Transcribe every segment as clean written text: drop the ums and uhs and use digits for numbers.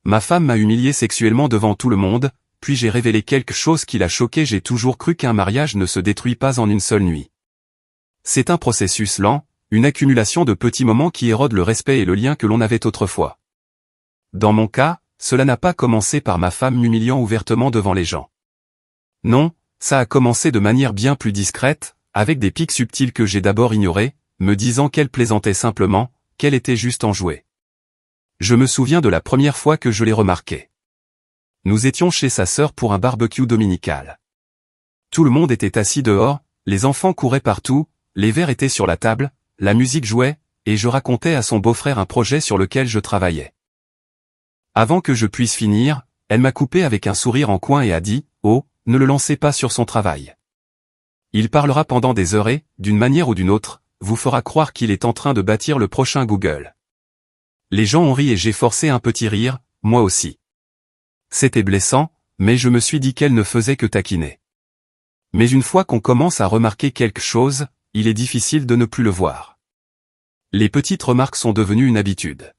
Ma femme m'a humilié sexuellement devant tout le monde, puis j'ai révélé quelque chose qui l'a choqué. J'ai toujours cru qu'un mariage ne se détruit pas en une seule nuit. C'est un processus lent, une accumulation de petits moments qui érodent le respect et le lien que l'on avait autrefois. Dans mon cas, cela n'a pas commencé par ma femme m'humiliant ouvertement devant les gens. Non, ça a commencé de manière bien plus discrète, avec des pics subtils que j'ai d'abord ignorés, me disant qu'elle plaisantait simplement, qu'elle était juste enjouée. Je me souviens de la première fois que je l'ai remarqué. Nous étions chez sa sœur pour un barbecue dominical. Tout le monde était assis dehors, les enfants couraient partout, les verres étaient sur la table, la musique jouait, et je racontais à son beau-frère un projet sur lequel je travaillais. Avant que je puisse finir, elle m'a coupé avec un sourire en coin et a dit « Oh, ne le lancez pas sur son travail. Il parlera pendant des heures et, d'une manière ou d'une autre, vous fera croire qu'il est en train de bâtir le prochain Google. » Les gens ont ri et j'ai forcé un petit rire, moi aussi. C'était blessant, mais je me suis dit qu'elle ne faisait que taquiner. Mais une fois qu'on commence à remarquer quelque chose, il est difficile de ne plus le voir. Les petites remarques sont devenues une habitude.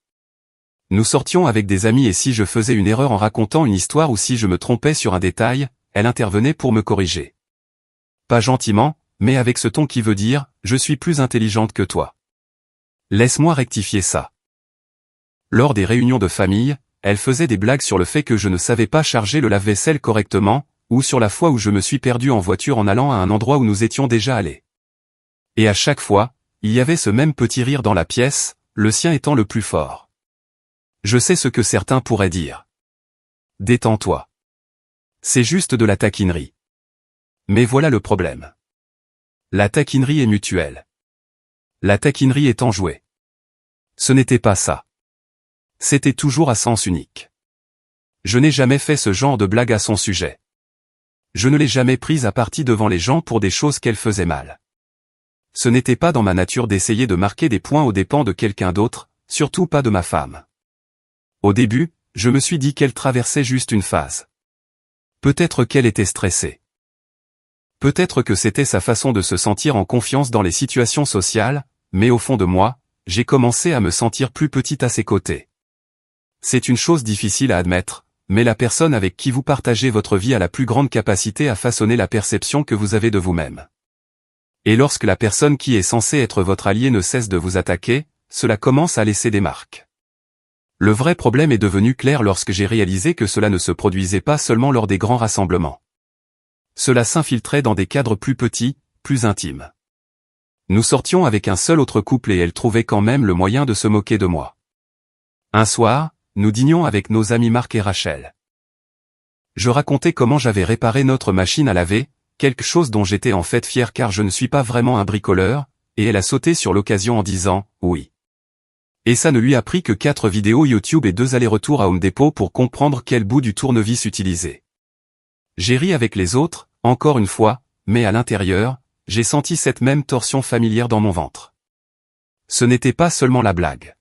Nous sortions avec des amis et si je faisais une erreur en racontant une histoire ou si je me trompais sur un détail, elle intervenait pour me corriger. Pas gentiment, mais avec ce ton qui veut dire « je suis plus intelligente que toi. Laisse-moi rectifier ça ». Lors des réunions de famille, elle faisait des blagues sur le fait que je ne savais pas charger le lave-vaisselle correctement, ou sur la fois où je me suis perdu en voiture en allant à un endroit où nous étions déjà allés. Et à chaque fois, il y avait ce même petit rire dans la pièce, le sien étant le plus fort. Je sais ce que certains pourraient dire. Détends-toi. C'est juste de la taquinerie. Mais voilà le problème. La taquinerie est mutuelle. La taquinerie est enjouée. Ce n'était pas ça. C'était toujours à sens unique. Je n'ai jamais fait ce genre de blague à son sujet. Je ne l'ai jamais prise à partie devant les gens pour des choses qu'elle faisait mal. Ce n'était pas dans ma nature d'essayer de marquer des points aux dépens de quelqu'un d'autre, surtout pas de ma femme. Au début, je me suis dit qu'elle traversait juste une phase. Peut-être qu'elle était stressée. Peut-être que c'était sa façon de se sentir en confiance dans les situations sociales, mais au fond de moi, j'ai commencé à me sentir plus petite à ses côtés. C'est une chose difficile à admettre, mais la personne avec qui vous partagez votre vie a la plus grande capacité à façonner la perception que vous avez de vous-même. Et lorsque la personne qui est censée être votre allié ne cesse de vous attaquer, cela commence à laisser des marques. Le vrai problème est devenu clair lorsque j'ai réalisé que cela ne se produisait pas seulement lors des grands rassemblements. Cela s'infiltrait dans des cadres plus petits, plus intimes. Nous sortions avec un seul autre couple et elle trouvait quand même le moyen de se moquer de moi. Un soir, nous dînions avec nos amis Marc et Rachel. Je racontais comment j'avais réparé notre machine à laver, quelque chose dont j'étais en fait fier car je ne suis pas vraiment un bricoleur, et elle a sauté sur l'occasion en disant « oui ». Et ça ne lui a pris que 4 vidéos YouTube et 2 allers-retours à Home Depot pour comprendre quel bout du tournevis utiliser. J'ai ri avec les autres, encore une fois, mais à l'intérieur, j'ai senti cette même torsion familière dans mon ventre. Ce n'était pas seulement la blague.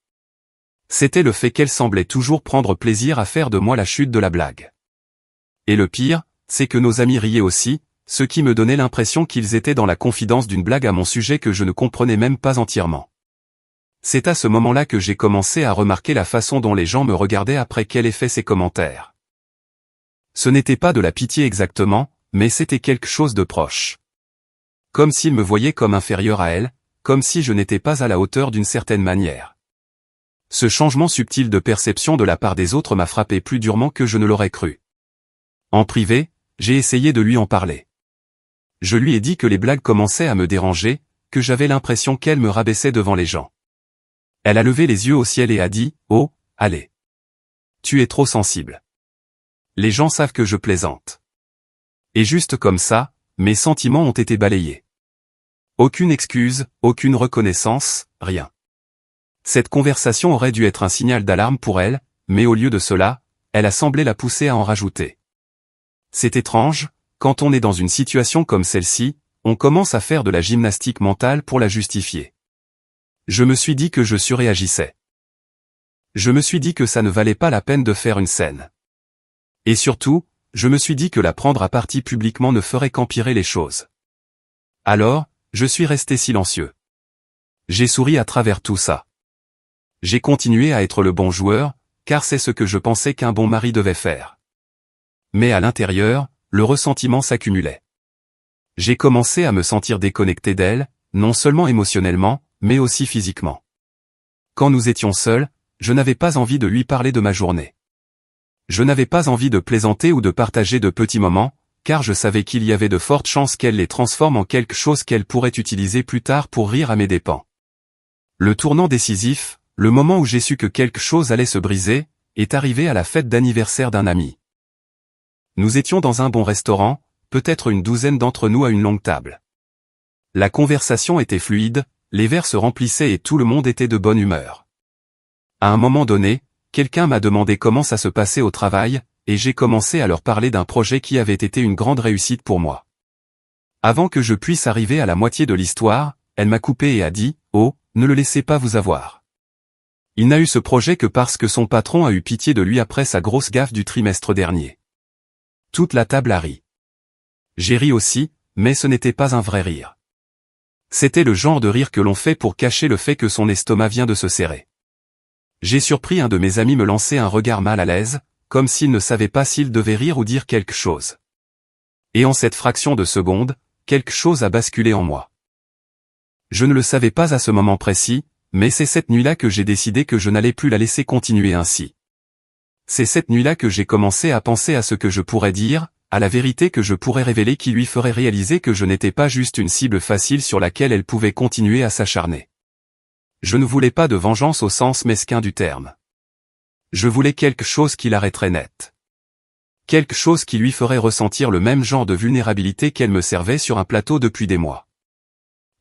C'était le fait qu'elle semblait toujours prendre plaisir à faire de moi la chute de la blague. Et le pire, c'est que nos amis riaient aussi, ce qui me donnait l'impression qu'ils étaient dans la confidence d'une blague à mon sujet que je ne comprenais même pas entièrement. C'est à ce moment-là que j'ai commencé à remarquer la façon dont les gens me regardaient après qu'elle ait fait ces commentaires. Ce n'était pas de la pitié exactement, mais c'était quelque chose de proche. Comme s'ils me voyaient comme inférieur à elle, comme si je n'étais pas à la hauteur d'une certaine manière. Ce changement subtil de perception de la part des autres m'a frappé plus durement que je ne l'aurais cru. En privé, j'ai essayé de lui en parler. Je lui ai dit que les blagues commençaient à me déranger, que j'avais l'impression qu'elle me rabaissait devant les gens. Elle a levé les yeux au ciel et a dit « Oh, allez. Tu es trop sensible. Les gens savent que je plaisante. » Et juste comme ça, mes sentiments ont été balayés. Aucune excuse, aucune reconnaissance, rien. Cette conversation aurait dû être un signal d'alarme pour elle, mais au lieu de cela, elle a semblé la pousser à en rajouter. C'est étrange, quand on est dans une situation comme celle-ci, on commence à faire de la gymnastique mentale pour la justifier. Je me suis dit que je surréagissais. Je me suis dit que ça ne valait pas la peine de faire une scène. Et surtout, je me suis dit que la prendre à partie publiquement ne ferait qu'empirer les choses. Alors, je suis resté silencieux. J'ai souri à travers tout ça. J'ai continué à être le bon joueur, car c'est ce que je pensais qu'un bon mari devait faire. Mais à l'intérieur, le ressentiment s'accumulait. J'ai commencé à me sentir déconnecté d'elle, non seulement émotionnellement, mais aussi physiquement. Quand nous étions seuls, je n'avais pas envie de lui parler de ma journée. Je n'avais pas envie de plaisanter ou de partager de petits moments, car je savais qu'il y avait de fortes chances qu'elle les transforme en quelque chose qu'elle pourrait utiliser plus tard pour rire à mes dépens. Le tournant décisif, le moment où j'ai su que quelque chose allait se briser, est arrivé à la fête d'anniversaire d'un ami. Nous étions dans un bon restaurant, peut-être une douzaine d'entre nous à une longue table. La conversation était fluide, les verres se remplissaient et tout le monde était de bonne humeur. À un moment donné, quelqu'un m'a demandé comment ça se passait au travail, et j'ai commencé à leur parler d'un projet qui avait été une grande réussite pour moi. Avant que je puisse arriver à la moitié de l'histoire, elle m'a coupé et a dit « Oh, ne le laissez pas vous avoir. » Il n'a eu ce projet que parce que son patron a eu pitié de lui après sa grosse gaffe du trimestre dernier. Toute la table a ri. J'ai ri aussi, mais ce n'était pas un vrai rire. C'était le genre de rire que l'on fait pour cacher le fait que son estomac vient de se serrer. J'ai surpris un de mes amis me lancer un regard mal à l'aise, comme s'il ne savait pas s'il devait rire ou dire quelque chose. Et en cette fraction de seconde, quelque chose a basculé en moi. Je ne le savais pas à ce moment précis, mais c'est cette nuit-là que j'ai décidé que je n'allais plus la laisser continuer ainsi. C'est cette nuit-là que j'ai commencé à penser à ce que je pourrais dire, à la vérité que je pourrais révéler qui lui ferait réaliser que je n'étais pas juste une cible facile sur laquelle elle pouvait continuer à s'acharner. Je ne voulais pas de vengeance au sens mesquin du terme. Je voulais quelque chose qui l'arrêterait net. Quelque chose qui lui ferait ressentir le même genre de vulnérabilité qu'elle me servait sur un plateau depuis des mois.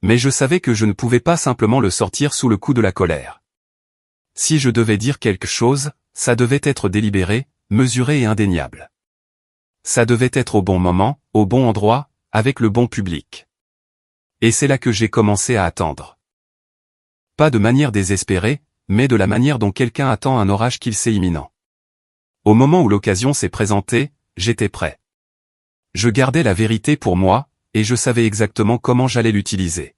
Mais je savais que je ne pouvais pas simplement le sortir sous le coup de la colère. Si je devais dire quelque chose, ça devait être délibéré, mesuré et indéniable. Ça devait être au bon moment, au bon endroit, avec le bon public. Et c'est là que j'ai commencé à attendre. Pas de manière désespérée, mais de la manière dont quelqu'un attend un orage qu'il sait imminent. Au moment où l'occasion s'est présentée, j'étais prêt. Je gardais la vérité pour moi, et je savais exactement comment j'allais l'utiliser.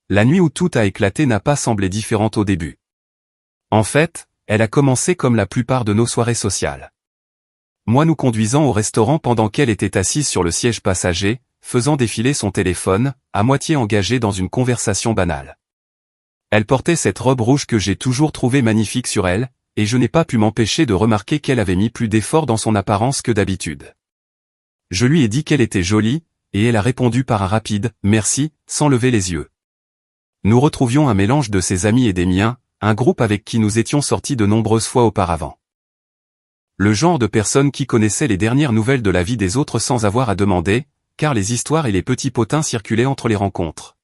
La nuit où tout a éclaté n'a pas semblé différente au début. En fait, elle a commencé comme la plupart de nos soirées sociales. Moi nous conduisant au restaurant pendant qu'elle était assise sur le siège passager, faisant défiler son téléphone, à moitié engagée dans une conversation banale. Elle portait cette robe rouge que j'ai toujours trouvée magnifique sur elle, et je n'ai pas pu m'empêcher de remarquer qu'elle avait mis plus d'effort dans son apparence que d'habitude. Je lui ai dit qu'elle était jolie, et elle a répondu par un rapide « merci », sans lever les yeux. Nous retrouvions un mélange de ses amis et des miens, un groupe avec qui nous étions sortis de nombreuses fois auparavant. Le genre de personnes qui connaissaient les dernières nouvelles de la vie des autres sans avoir à demander, car les histoires et les petits potins circulaient entre les rencontres.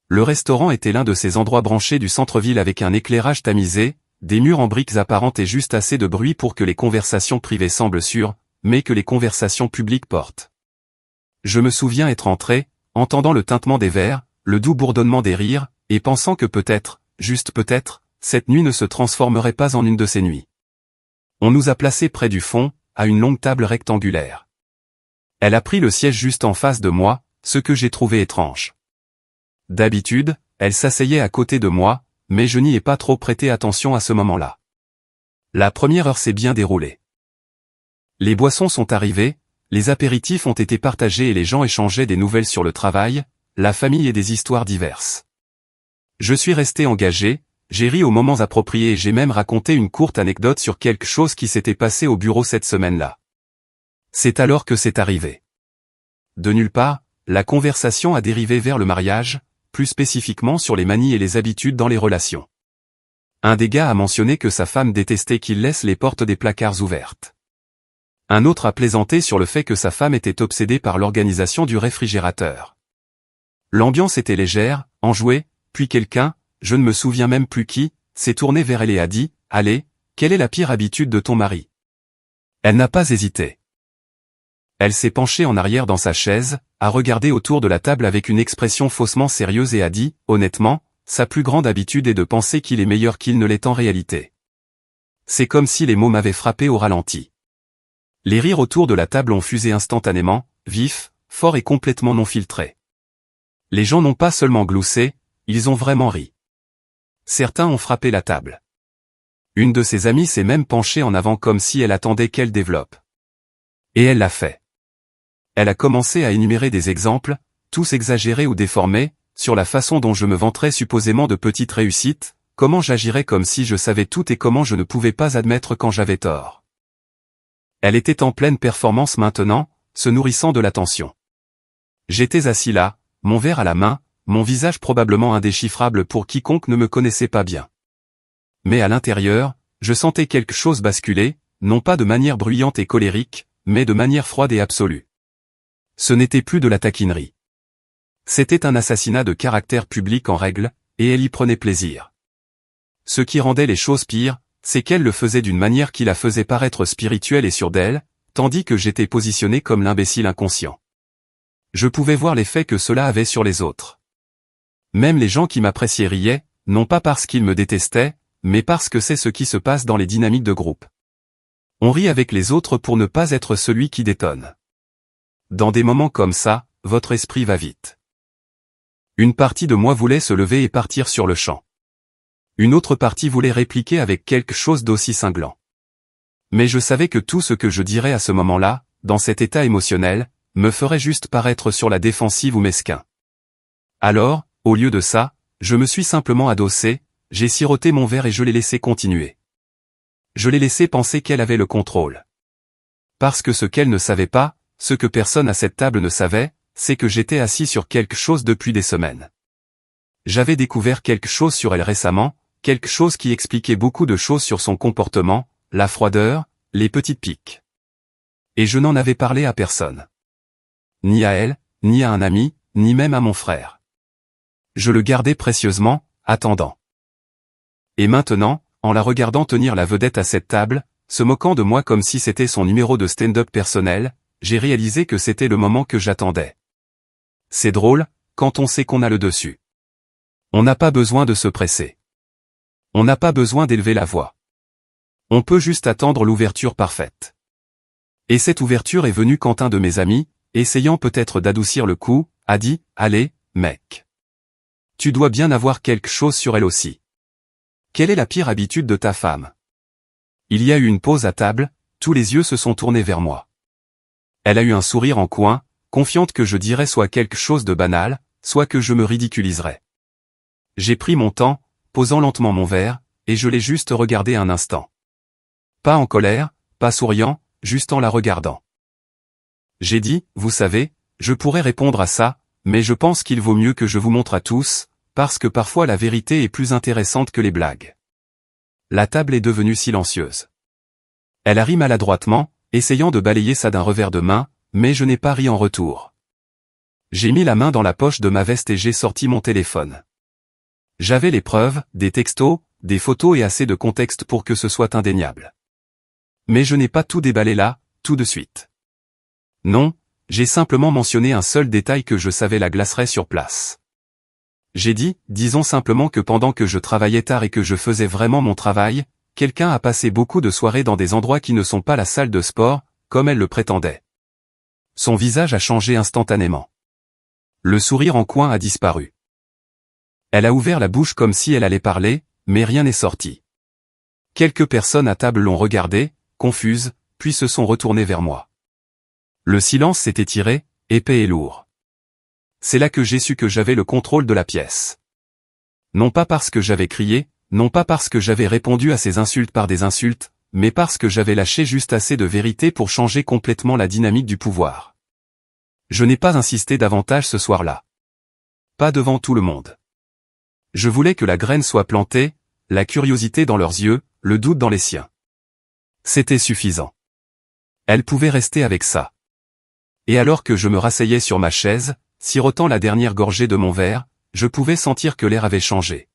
Le restaurant était l'un de ces endroits branchés du centre-ville avec un éclairage tamisé, des murs en briques apparentes et juste assez de bruit pour que les conversations privées semblent sûres, mais que les conversations publiques portent. Je me souviens être entré, entendant le tintement des verres, le doux bourdonnement des rires, et pensant que peut-être, juste peut-être, cette nuit ne se transformerait pas en une de ces nuits. On nous a placés près du fond, à une longue table rectangulaire. Elle a pris le siège juste en face de moi, ce que j'ai trouvé étrange. D'habitude, elle s'asseyait à côté de moi, mais je n'y ai pas trop prêté attention à ce moment-là. La première heure s'est bien déroulée. Les boissons sont arrivées, les apéritifs ont été partagés et les gens échangeaient des nouvelles sur le travail, la famille et des histoires diverses. Je suis resté engagé, j'ai ri aux moments appropriés et j'ai même raconté une courte anecdote sur quelque chose qui s'était passé au bureau cette semaine-là. C'est alors que c'est arrivé. De nulle part, la conversation a dérivé vers le mariage, plus spécifiquement sur les manies et les habitudes dans les relations. Un des gars a mentionné que sa femme détestait qu'il laisse les portes des placards ouvertes. Un autre a plaisanté sur le fait que sa femme était obsédée par l'organisation du réfrigérateur. L'ambiance était légère, enjouée, puis quelqu'un, je ne me souviens même plus qui, s'est tourné vers elle et a dit « Allez, quelle est la pire habitude de ton mari ?» Elle n'a pas hésité. Elle s'est penchée en arrière dans sa chaise, a regardé autour de la table avec une expression faussement sérieuse et a dit, honnêtement, sa plus grande habitude est de penser qu'il est meilleur qu'il ne l'est en réalité. C'est comme si les mots m'avaient frappé au ralenti. Les rires autour de la table ont fusé instantanément, vifs, forts et complètement non filtrés. Les gens n'ont pas seulement gloussé, ils ont vraiment ri. Certains ont frappé la table. Une de ses amies s'est même penchée en avant comme si elle attendait qu'elle développe. Et elle l'a fait. Elle a commencé à énumérer des exemples, tous exagérés ou déformés, sur la façon dont je me vanterais supposément de petites réussites, comment j'agirais comme si je savais tout et comment je ne pouvais pas admettre quand j'avais tort. Elle était en pleine performance maintenant, se nourrissant de l'attention. J'étais assis là, mon verre à la main, mon visage probablement indéchiffrable pour quiconque ne me connaissait pas bien. Mais à l'intérieur, je sentais quelque chose basculer, non pas de manière bruyante et colérique, mais de manière froide et absolue. Ce n'était plus de la taquinerie. C'était un assassinat de caractère public en règle, et elle y prenait plaisir. Ce qui rendait les choses pires, c'est qu'elle le faisait d'une manière qui la faisait paraître spirituelle et sûre d'elle, tandis que j'étais positionné comme l'imbécile inconscient. Je pouvais voir l'effet que cela avait sur les autres. Même les gens qui m'appréciaient riaient, non pas parce qu'ils me détestaient, mais parce que c'est ce qui se passe dans les dynamiques de groupe. On rit avec les autres pour ne pas être celui qui détonne. Dans des moments comme ça, votre esprit va vite. Une partie de moi voulait se lever et partir sur le champ. Une autre partie voulait répliquer avec quelque chose d'aussi cinglant. Mais je savais que tout ce que je dirais à ce moment-là, dans cet état émotionnel, me ferait juste paraître sur la défensive ou mesquin. Alors, au lieu de ça, je me suis simplement adossé, j'ai siroté mon verre et je l'ai laissé continuer. Je l'ai laissé penser qu'elle avait le contrôle. Parce que ce qu'elle ne savait pas, ce que personne à cette table ne savait, c'est que j'étais assis sur quelque chose depuis des semaines. J'avais découvert quelque chose sur elle récemment, quelque chose qui expliquait beaucoup de choses sur son comportement, la froideur, les petites piques. Et je n'en avais parlé à personne. Ni à elle, ni à un ami, ni même à mon frère. Je le gardais précieusement, attendant. Et maintenant, en la regardant tenir la vedette à cette table, se moquant de moi comme si c'était son numéro de stand-up personnel, j'ai réalisé que c'était le moment que j'attendais. C'est drôle, quand on sait qu'on a le dessus. On n'a pas besoin de se presser. On n'a pas besoin d'élever la voix. On peut juste attendre l'ouverture parfaite. Et cette ouverture est venue quand un de mes amis, essayant peut-être d'adoucir le coup, a dit « Allez, mec. Tu dois bien avoir quelque chose sur elle aussi. Quelle est la pire habitude de ta femme ?» Il y a eu une pause à table, tous les yeux se sont tournés vers moi. Elle a eu un sourire en coin, confiante que je dirais soit quelque chose de banal, soit que je me ridiculiserais. J'ai pris mon temps, posant lentement mon verre, et je l'ai juste regardé un instant. Pas en colère, pas souriant, juste en la regardant. J'ai dit, vous savez, je pourrais répondre à ça, mais je pense qu'il vaut mieux que je vous montre à tous, parce que parfois la vérité est plus intéressante que les blagues. La table est devenue silencieuse. Elle a ri maladroitement, essayant de balayer ça d'un revers de main, mais je n'ai pas ri en retour. J'ai mis la main dans la poche de ma veste et j'ai sorti mon téléphone. J'avais les preuves, des textos, des photos et assez de contexte pour que ce soit indéniable. Mais je n'ai pas tout déballé là, tout de suite. Non, j'ai simplement mentionné un seul détail que je savais la glacerait sur place. J'ai dit, disons simplement que pendant que je travaillais tard et que je faisais vraiment mon travail, quelqu'un a passé beaucoup de soirées dans des endroits qui ne sont pas la salle de sport, comme elle le prétendait. Son visage a changé instantanément. Le sourire en coin a disparu. Elle a ouvert la bouche comme si elle allait parler, mais rien n'est sorti. Quelques personnes à table l'ont regardée, confuses, puis se sont retournées vers moi. Le silence s'est étiré, épais et lourd. C'est là que j'ai su que j'avais le contrôle de la pièce. Non pas parce que j'avais crié, non pas parce que j'avais répondu à ces insultes par des insultes, mais parce que j'avais lâché juste assez de vérité pour changer complètement la dynamique du pouvoir. Je n'ai pas insisté davantage ce soir-là. Pas devant tout le monde. Je voulais que la graine soit plantée, la curiosité dans leurs yeux, le doute dans les siens. C'était suffisant. Elle pouvait rester avec ça. Et alors que je me rasseyais sur ma chaise, sirotant la dernière gorgée de mon verre, je pouvais sentir que l'air avait changé.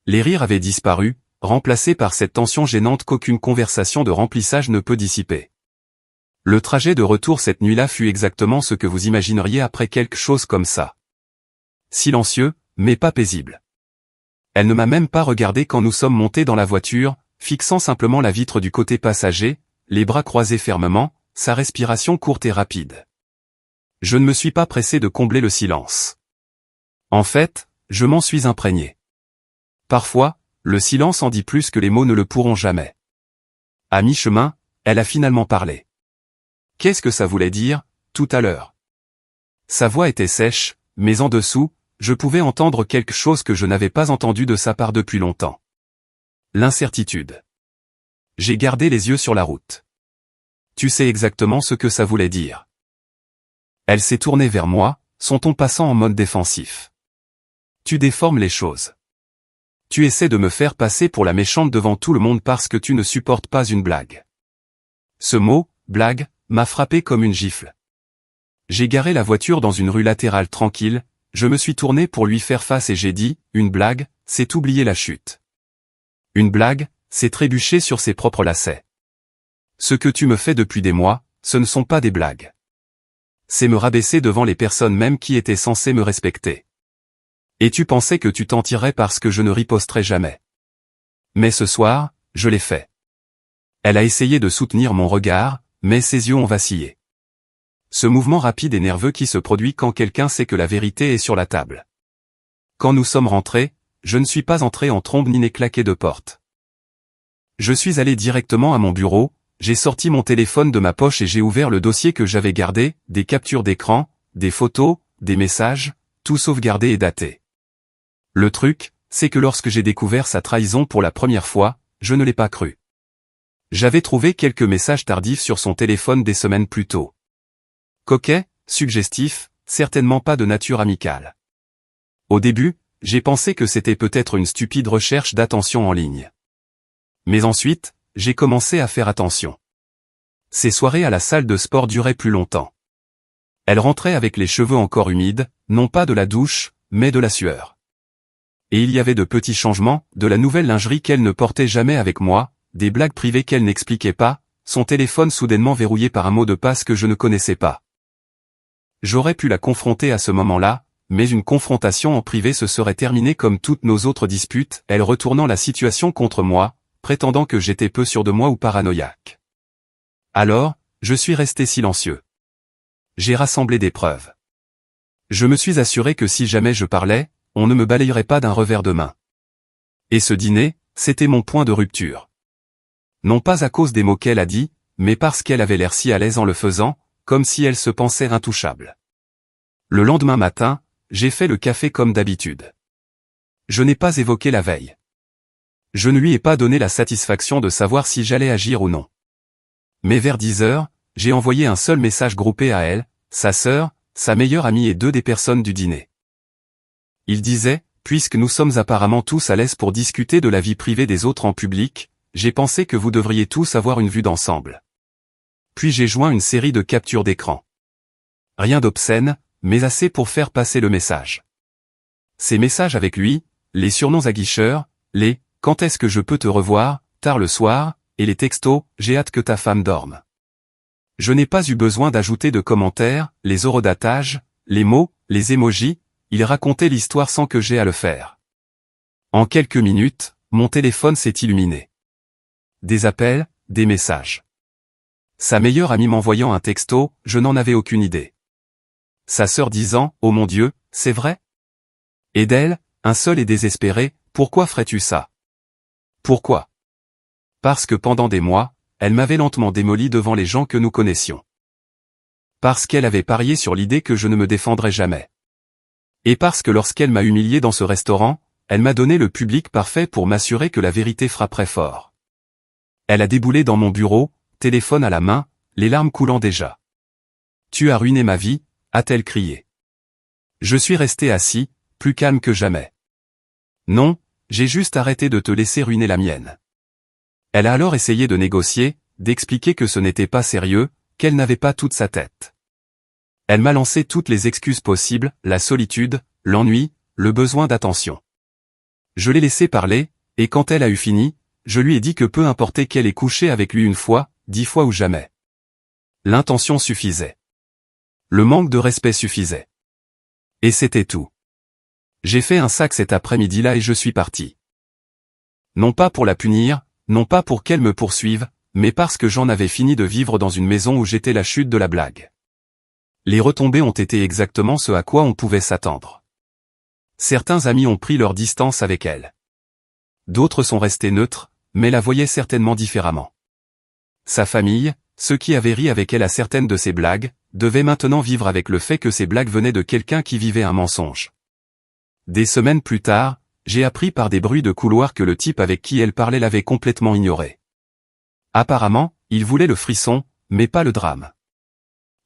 Les rires avaient disparu, remplacés par cette tension gênante qu'aucune conversation de remplissage ne peut dissiper. Le trajet de retour cette nuit-là fut exactement ce que vous imagineriez après quelque chose comme ça. Silencieux, mais pas paisible. Elle ne m'a même pas regardé quand nous sommes montés dans la voiture, fixant simplement la vitre du côté passager, les bras croisés fermement, sa respiration courte et rapide. Je ne me suis pas pressé de combler le silence. En fait, je m'en suis imprégné. Parfois, le silence en dit plus que les mots ne le pourront jamais. À mi-chemin, elle a finalement parlé. Qu'est-ce que ça voulait dire, tout à l'heure? Sa voix était sèche, mais en dessous, je pouvais entendre quelque chose que je n'avais pas entendu de sa part depuis longtemps. L'incertitude. J'ai gardé les yeux sur la route. Tu sais exactement ce que ça voulait dire. Elle s'est tournée vers moi, son ton passant en mode défensif. Tu déformes les choses. Tu essaies de me faire passer pour la méchante devant tout le monde parce que tu ne supportes pas une blague. Ce mot, blague, m'a frappé comme une gifle. J'ai garé la voiture dans une rue latérale tranquille, je me suis tourné pour lui faire face et j'ai dit, une blague, c'est oublier la chute. Une blague, c'est trébucher sur ses propres lacets. Ce que tu me fais depuis des mois, ce ne sont pas des blagues. C'est me rabaisser devant les personnes même qui étaient censées me respecter. Et tu pensais que tu t'en tirerais parce que je ne riposterais jamais. Mais ce soir, je l'ai fait. Elle a essayé de soutenir mon regard, mais ses yeux ont vacillé. Ce mouvement rapide et nerveux qui se produit quand quelqu'un sait que la vérité est sur la table. Quand nous sommes rentrés, je ne suis pas entré en trombe ni n'ai claqué de porte. Je suis allé directement à mon bureau, j'ai sorti mon téléphone de ma poche et j'ai ouvert le dossier que j'avais gardé, des captures d'écran, des photos, des messages, tout sauvegardé et daté. Le truc, c'est que lorsque j'ai découvert sa trahison pour la première fois, je ne l'ai pas cru. J'avais trouvé quelques messages tardifs sur son téléphone des semaines plus tôt. Coquet, suggestif, certainement pas de nature amicale. Au début, j'ai pensé que c'était peut-être une stupide recherche d'attention en ligne. Mais ensuite, j'ai commencé à faire attention. Ces soirées à la salle de sport duraient plus longtemps. Elle rentrait avec les cheveux encore humides, non pas de la douche, mais de la sueur. Et il y avait de petits changements, de la nouvelle lingerie qu'elle ne portait jamais avec moi, des blagues privées qu'elle n'expliquait pas, son téléphone soudainement verrouillé par un mot de passe que je ne connaissais pas. J'aurais pu la confronter à ce moment-là, mais une confrontation en privé se serait terminée comme toutes nos autres disputes, elle retournant la situation contre moi, prétendant que j'étais peu sûr de moi ou paranoïaque. Alors, je suis resté silencieux. J'ai rassemblé des preuves. Je me suis assuré que si jamais je parlais, on ne me balayerait pas d'un revers de main. Et ce dîner, c'était mon point de rupture. Non pas à cause des mots qu'elle a dit, mais parce qu'elle avait l'air si à l'aise en le faisant, comme si elle se pensait intouchable. Le lendemain matin, j'ai fait le café comme d'habitude. Je n'ai pas évoqué la veille. Je ne lui ai pas donné la satisfaction de savoir si j'allais agir ou non. Mais vers 10 heures, j'ai envoyé un seul message groupé à elle, sa sœur, sa meilleure amie et 2 des personnes du dîner. Il disait, puisque nous sommes apparemment tous à l'aise pour discuter de la vie privée des autres en public, j'ai pensé que vous devriez tous avoir une vue d'ensemble. Puis j'ai joint une série de captures d'écran. Rien d'obscène, mais assez pour faire passer le message. Ces messages avec lui, les surnoms aguicheurs, les « quand est-ce que je peux te revoir ?» tard le soir, et les textos « j'ai hâte que ta femme dorme ». Je n'ai pas eu besoin d'ajouter de commentaires, les horodatages, les mots, les émojis, il racontait l'histoire sans que j'aie à le faire. En quelques minutes, mon téléphone s'est illuminé. Des appels, des messages. Sa meilleure amie m'envoyant un texto, je n'en avais aucune idée. Sa sœur disant, « Oh mon Dieu, c'est vrai ?» Et d'elle, un seul et désespéré, « Pourquoi ferais-tu ça ?» Pourquoi? Parce que pendant des mois, elle m'avait lentement démoli devant les gens que nous connaissions. Parce qu'elle avait parié sur l'idée que je ne me défendrais jamais. Et parce que lorsqu'elle m'a humilié dans ce restaurant, elle m'a donné le public parfait pour m'assurer que la vérité frapperait fort. Elle a déboulé dans mon bureau, téléphone à la main, les larmes coulant déjà. « Tu as ruiné ma vie », a-t-elle crié. Je suis resté assis, plus calme que jamais. Non, j'ai juste arrêté de te laisser ruiner la mienne. Elle a alors essayé de négocier, d'expliquer que ce n'était pas sérieux, qu'elle n'avait pas toute sa tête. Elle m'a lancé toutes les excuses possibles, la solitude, l'ennui, le besoin d'attention. Je l'ai laissé parler, et quand elle a eu fini, je lui ai dit que peu importait qu'elle ait couché avec lui 1 fois, 10 fois ou jamais. L'intention suffisait. Le manque de respect suffisait. Et c'était tout. J'ai fait un sac cet après-midi-là et je suis parti. Non pas pour la punir, non pas pour qu'elle me poursuive, mais parce que j'en avais fini de vivre dans une maison où j'étais la chute de la blague. Les retombées ont été exactement ce à quoi on pouvait s'attendre. Certains amis ont pris leur distance avec elle. D'autres sont restés neutres, mais la voyaient certainement différemment. Sa famille, ceux qui avaient ri avec elle à certaines de ses blagues, devaient maintenant vivre avec le fait que ces blagues venaient de quelqu'un qui vivait un mensonge. Des semaines plus tard, j'ai appris par des bruits de couloir que le type avec qui elle parlait l'avait complètement ignoré. Apparemment, il voulait le frisson, mais pas le drame.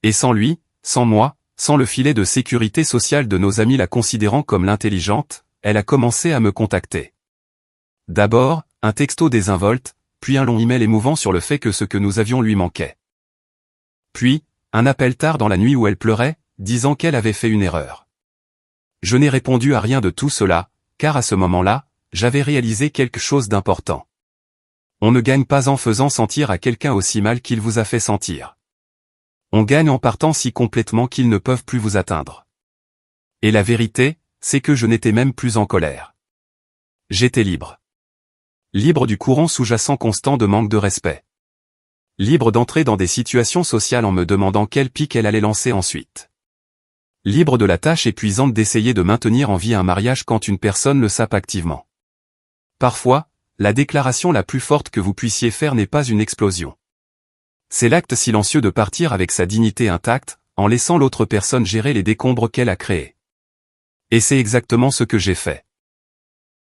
Et sans lui, sans moi, sans le filet de sécurité sociale de nos amis la considérant comme l'intelligente, elle a commencé à me contacter. D'abord, un texto désinvolte, puis un long email émouvant sur le fait que ce que nous avions lui manquait. Puis, un appel tard dans la nuit où elle pleurait, disant qu'elle avait fait une erreur. Je n'ai répondu à rien de tout cela, car à ce moment-là, j'avais réalisé quelque chose d'important. On ne gagne pas en faisant sentir à quelqu'un aussi mal qu'il vous a fait sentir. On gagne en partant si complètement qu'ils ne peuvent plus vous atteindre. Et la vérité, c'est que je n'étais même plus en colère. J'étais libre. Libre du courant sous-jacent constant de manque de respect. Libre d'entrer dans des situations sociales en me demandant quel pic elle allait lancer ensuite. Libre de la tâche épuisante d'essayer de maintenir en vie un mariage quand une personne le sape activement. Parfois, la déclaration la plus forte que vous puissiez faire n'est pas une explosion. C'est l'acte silencieux de partir avec sa dignité intacte, en laissant l'autre personne gérer les décombres qu'elle a créés. Et c'est exactement ce que j'ai fait.